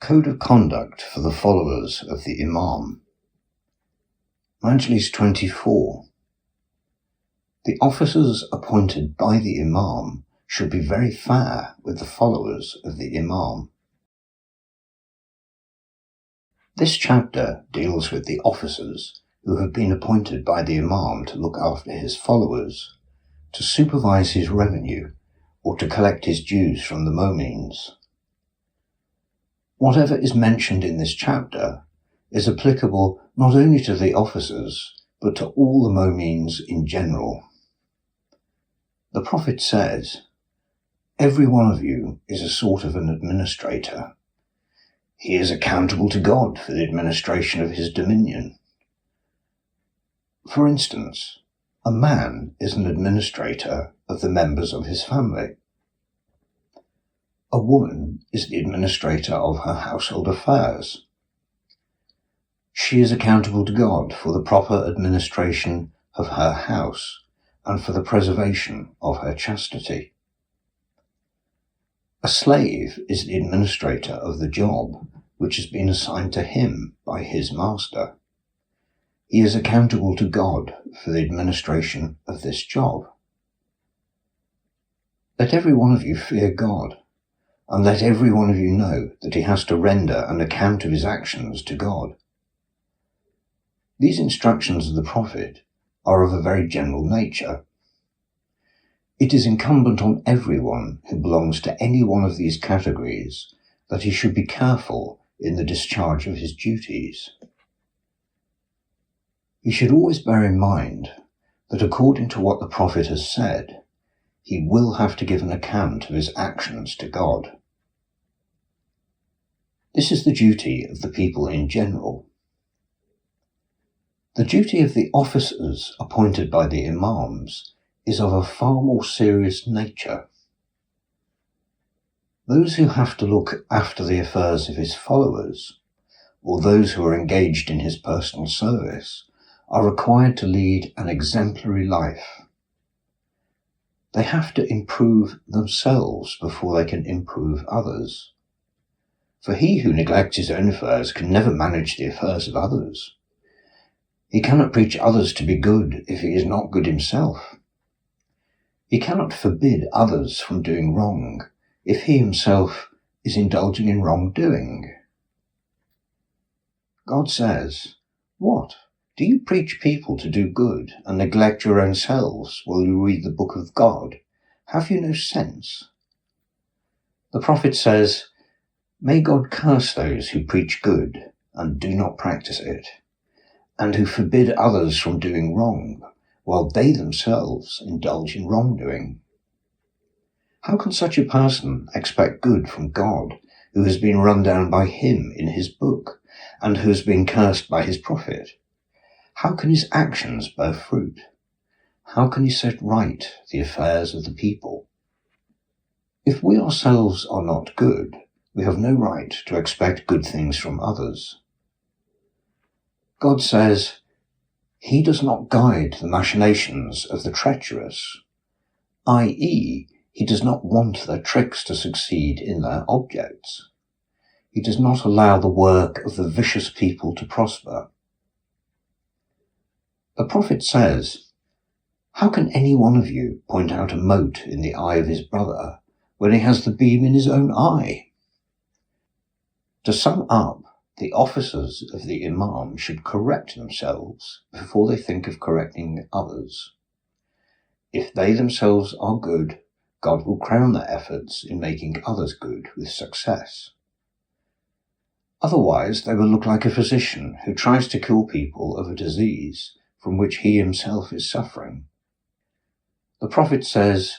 Code of Conduct for the Followers of the Imam. Majlis 24. The officers appointed by the Imam should be very fair with the followers of the Imam. This chapter deals with the officers who have been appointed by the Imam to look after his followers, to supervise his revenue, or to collect his dues from the momines. Whatever is mentioned in this chapter is applicable not only to the officers, but to all the momines in general. The Prophet says, "Every one of you is a sort of an administrator. He is accountable to God for the administration of his dominion." For instance, a man is an administrator of the members of his family. A woman is the administrator of her household affairs. She is accountable to God for the proper administration of her house and for the preservation of her chastity. A slave is the administrator of the job which has been assigned to him by his master. He is accountable to God for the administration of this job. Let every one of you fear God, and let every one of you know that he has to render an account of his actions to God. These instructions of the Prophet are of a very general nature. It is incumbent on everyone who belongs to any one of these categories that he should be careful in the discharge of his duties. He should always bear in mind that according to what the Prophet has said, he will have to give an account of his actions to God. This is the duty of the people in general. The duty of the officers appointed by the Imams is of a far more serious nature. Those who have to look after the affairs of his followers, or those who are engaged in his personal service, are required to lead an exemplary life. They have to improve themselves before they can improve others. For he who neglects his own affairs can never manage the affairs of others. He cannot preach others to be good if he is not good himself. He cannot forbid others from doing wrong if he himself is indulging in wrongdoing. God says, "What? Do you preach people to do good and neglect your own selves while you read the book of God? Have you no sense?" The Prophet says, "May God curse those who preach good and do not practice it, and who forbid others from doing wrong, while they themselves indulge in wrongdoing." How can such a person expect good from God, who has been run down by him in his book, and who has been cursed by his Prophet? How can his actions bear fruit? How can he set right the affairs of the people? If we ourselves are not good, we have no right to expect good things from others. God says, "He does not guide the machinations of the treacherous," i.e., he does not want their tricks to succeed in their objects. He does not allow the work of the vicious people to prosper. The Prophet says, "How can any one of you point out a mote in the eye of his brother when he has the beam in his own eye?" To sum up, the officers of the Imam should correct themselves before they think of correcting others. If they themselves are good, God will crown their efforts in making others good with success. Otherwise, they will look like a physician who tries to cure people of a disease from which he himself is suffering. The Prophet says,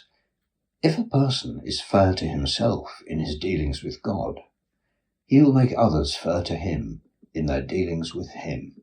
"If a person is fair to himself in his dealings with God, he will make others fair to him in their dealings with him."